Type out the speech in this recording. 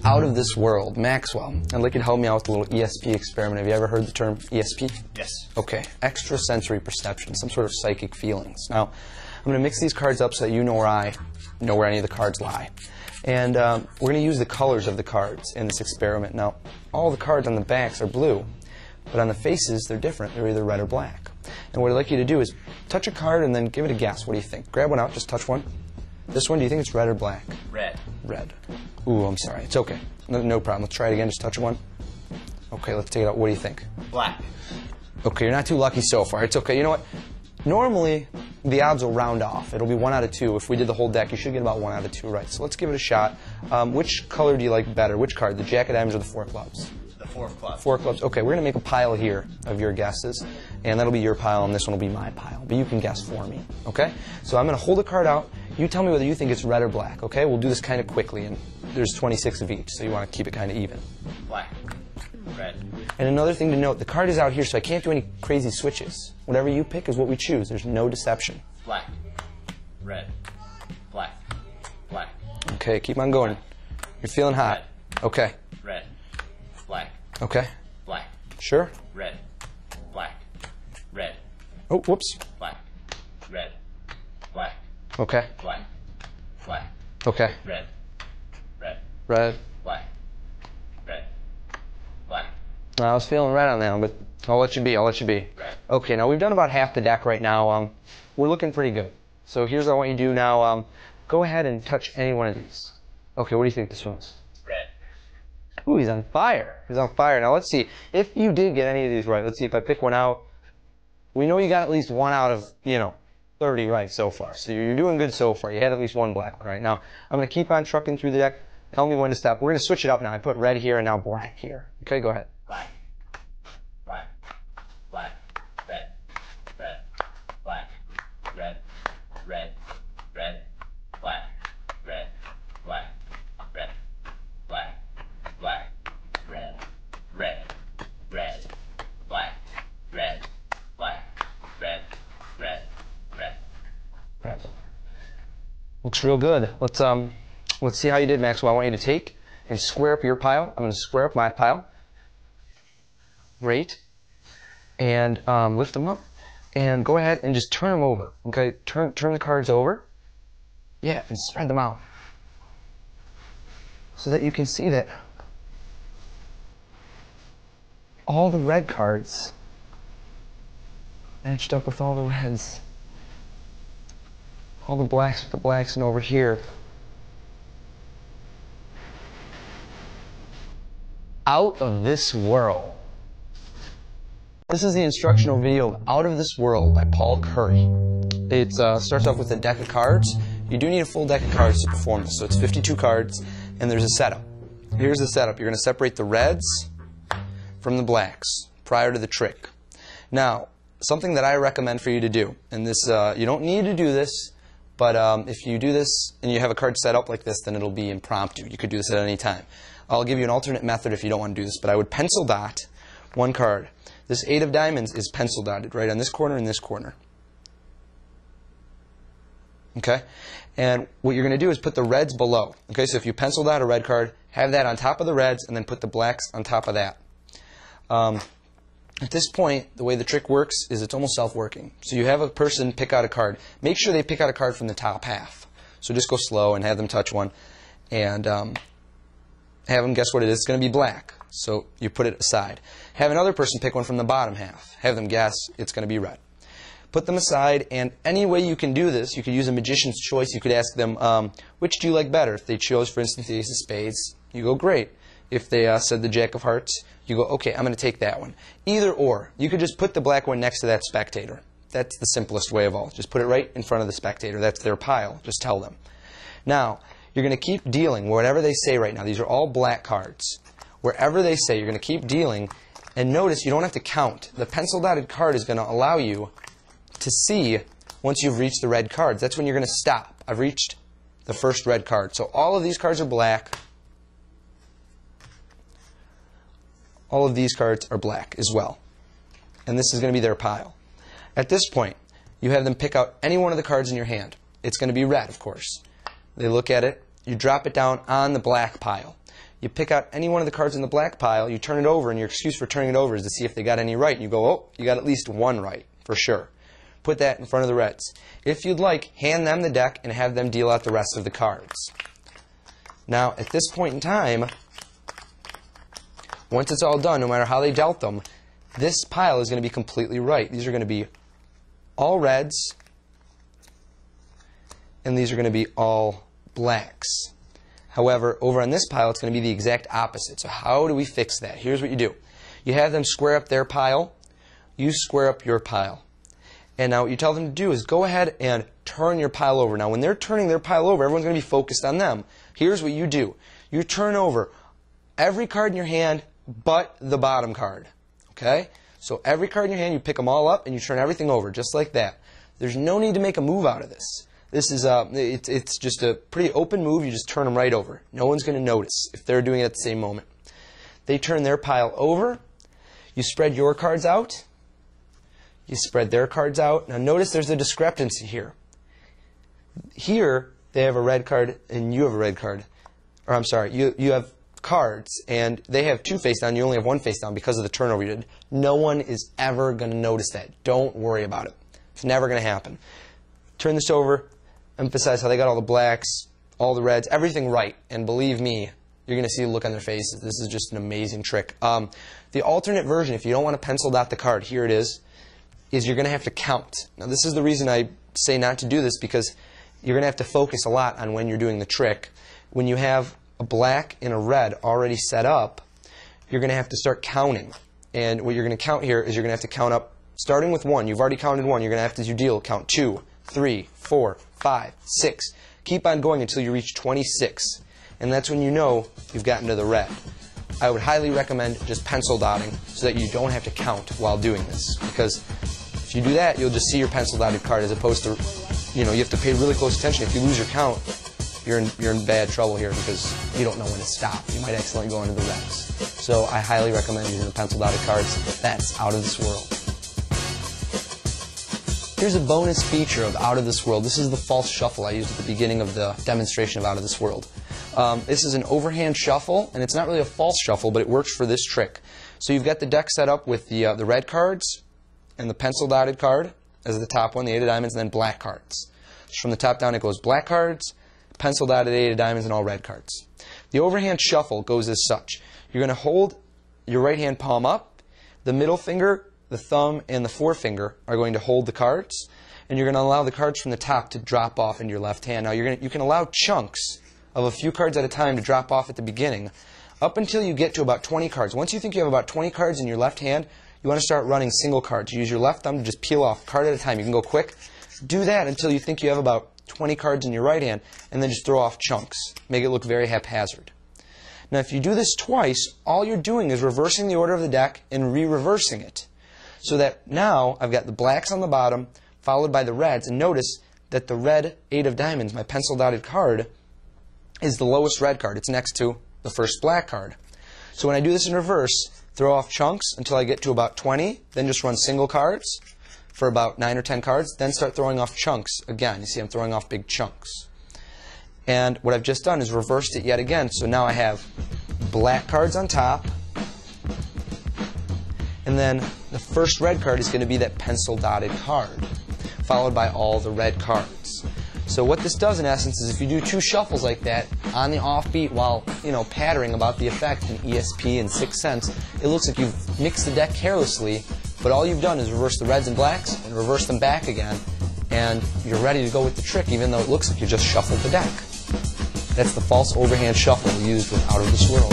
Out of this world, Maxwell, I'd like you to help me out with a little ESP experiment. Have you ever heard the term ESP? Yes. Okay, extrasensory perception, some sort of psychic feelings. Now, I'm going to mix these cards up so that you know where any of the cards lie. And we're going to use the colors of the cards in this experiment. Now, all the cards on the backs are blue, but on the faces, they're different. They're either red or black. And what I'd like you to do is touch a card and then give it a guess. What do you think? Grab one out, just touch one. This one, do you think it's red or black? Red. Red. Ooh, I'm sorry. It's okay. No problem. Let's try it again. Just touch one. Okay, let's take it out. What do you think? Black. Okay, you're not too lucky so far. It's okay. You know what? Normally, the odds will round off. It'll be 1 out of 2. If we did the whole deck, you should get about 1 out of 2 right. So let's give it a shot. Which color do you like better? Which card? The Jack of Diamonds or the Four of Clubs? The Four of Clubs. Four of Clubs. Okay, we're going to make a pile here of your guesses. And that'll be your pile, and this one will be my pile. But you can guess for me, okay? So I'm going to hold a card out. You tell me whether you think it's red or black, okay? We'll do this kind of quickly, and there's 26 of each, so you want to keep it kind of even. Black. Red. And another thing to note, the card is out here, so I can't do any crazy switches. Whatever you pick is what we choose. There's no deception. Black. Red. Black. Black. Okay, keep on going. You're feeling hot. Red. Okay. Red. Black. Okay. Black. Sure? Red. Black. Red. Oh, whoops. Black. Red. Black. Okay. Black. Black. Okay. Red. Red. Red. Black. Red. Black. I was feeling red on that one, but I'll let you be. I'll let you be. Red. Okay, now we've done about half the deck right now. We're looking pretty good. So here's what I want you to do now. Go ahead and touch any one of these. Okay, what do you think this one's? Red. Ooh, he's on fire. He's on fire. Now let's see. If you did get any of these right, let's see if I pick one out. We know you got at least 1 out of, 30 right so far. So you're doing good so far. You had at least one black one right now. I'm going to keep on trucking through the deck. Tell me when to stop. We're going to switch it up now. I put red here and now black here. Okay, go ahead. Black. Black. Black. Red. Red. Black. Red. Red. Red. Black. Red. Black. Red. Black. Black. Red. Red. Red. Black. Red. Black. Red. Red. Red. Red. Looks real good. Let's see how you did, Maxwell. I want you to take and square up your pile. I'm going to square up my pile. Great. And lift them up. And go ahead and just turn them over. Okay, turn the cards over. Yeah, and spread them out. So that you can see that all the red cards matched up with all the reds. All the blacks with the blacks, and over here, out of this world. This is the instructional video of Out of This World by Paul Curry. It starts off with a deck of cards. You do need a full deck of cards to perform this, so it's 52 cards, and there's a setup. Here's the setup. You're going to separate the reds from the blacks prior to the trick. Now, something that I recommend for you to do, and this you don't need to do this, but if you do this and you have a card set up like this, then it'll be impromptu. You could do this at any time. I'll give you an alternate method if you don't want to do this, but I would pencil dot one card. This 8 of diamonds is pencil dotted right on this corner and this corner. Okay? And what you're going to do is put the reds below. Okay, so if you pencil dot a red card, have that on top of the reds, and then put the blacks on top of that. At this point, the way the trick works is it's almost self-working. So you have a person pick out a card. Make sure they pick out a card from the top half. So just go slow and have them touch one. And have them guess what it is. It's going to be black. So you put it aside. Have another person pick one from the bottom half. Have them guess it's going to be red. Put them aside, and any way you can do this, you could use a magician's choice. You could ask them, which do you like better? If they chose, for instance, the ace of spades, you go, great. If they said the jack of hearts, you go, okay, I'm going to take that one. Either or. You could just put the black one next to that spectator. That's the simplest way of all. Just put it right in front of the spectator. That's their pile. Just tell them. Now, you're going to keep dealing whatever they say right now. These are all black cards. Wherever they say, you're going to keep dealing. And notice you don't have to count. The pencil dotted card is going to allow you to see once you've reached the red cards. That's when you're going to stop. I've reached the first red card. So all of these cards are black. All of these cards are black as well. And this is going to be their pile. At this point, you have them pick out any one of the cards in your hand. It's going to be red, of course. They look at it. You drop it down on the black pile. You pick out any one of the cards in the black pile, you turn it over, and your excuse for turning it over is to see if they got any right. And you go, oh, you got at least one right, for sure. Put that in front of the reds. If you'd like, hand them the deck and have them deal out the rest of the cards. Now, at this point in time, once it's all done, no matter how they dealt them, this pile is going to be completely right. These are going to be all reds, and these are going to be all blacks. However, over on this pile, it's going to be the exact opposite. So how do we fix that? Here's what you do. You have them square up their pile. You square up your pile. And now what you tell them to do is go ahead and turn your pile over. Now, when they're turning their pile over, everyone's going to be focused on them. Here's what you do. You turn over every card in your hand but the bottom card. Okay? So every card in your hand, you pick them all up and you turn everything over, just like that. There's no need to make a move out of this. This is it's just a pretty open move. You just turn them right over. No one's going to notice if they're doing it at the same moment. They turn their pile over. You spread your cards out. You spread their cards out. Now notice there's a discrepancy here. Here they have a red card and you have a red card. Or I'm sorry, you have cards and they have two face down. You only have one face down because of the turnover you did. No one is ever going to notice that. Don't worry about it. It's never going to happen. Turn this over. Emphasize how they got all the blacks, all the reds, everything right. And believe me, you're going to see the look on their faces. This is just an amazing trick. The alternate version, if you don't want to pencil dot the card, here it is you're going to have to count. Now, this is the reason I say not to do this, because you're going to have to focus a lot on when you're doing the trick. When you have a black and a red already set up, you're going to have to start counting. And what you're going to count here is you're going to have to count up, starting with 1. You've already counted 1. You're going to have to, as you deal, count 2, 3, 4, 5, 6. Keep on going until you reach 26. And that's when you know you've gotten to the red. I would highly recommend just pencil dotting so that you don't have to count while doing this. Because if you do that, you'll just see your pencil dotted card, as opposed to, you have to pay really close attention. If you lose your count, you're in bad trouble here because you don't know when to stop. You might accidentally go into the reds. So I highly recommend using the pencil dotted cards. That's out of this world. Here's a bonus feature of Out of This World. This is the false shuffle I used at the beginning of the demonstration of Out of This World. This is an overhand shuffle, and it's not really a false shuffle, but it works for this trick. So you've got the deck set up with the red cards and the pencil dotted card as the top one, the 8 of diamonds, and then black cards. So from the top down it goes black cards, pencil dotted 8 of diamonds, and all red cards. The overhand shuffle goes as such. You're going to hold your right hand palm up, the middle finger, the thumb, and the forefinger are going to hold the cards, and you're going to allow the cards from the top to drop off into your left hand. Now you can allow chunks of a few cards at a time to drop off at the beginning, up until you get to about 20 cards. Once you think you have about 20 cards in your left hand, you want to start running single cards. You use your left thumb to just peel off a card at a time. You can go quick. Do that until you think you have about 20 cards in your right hand, and then just throw off chunks. Make it look very haphazard. Now if you do this twice, all you're doing is reversing the order of the deck and re-reversing it. So that now I've got the blacks on the bottom, followed by the reds, and notice that the red 8 of diamonds, my pencil dotted card, is the lowest red card. It's next to the first black card. So when I do this in reverse, throw off chunks until I get to about 20, then just run single cards for about 9 or 10 cards, then start throwing off chunks again. You see I'm throwing off big chunks. And what I've just done is reversed it yet again. So now I have black cards on top, and then the first red card is going to be that pencil dotted card, followed by all the red cards. So what this does in essence is if you do 2 shuffles like that on the offbeat while pattering about the effect in ESP and Sixth Sense, it looks like you've mixed the deck carelessly, but all you've done is reverse the reds and blacks and reverse them back again, and you're ready to go with the trick even though it looks like you just shuffled the deck. That's the false overhand shuffle we used with Out of This World.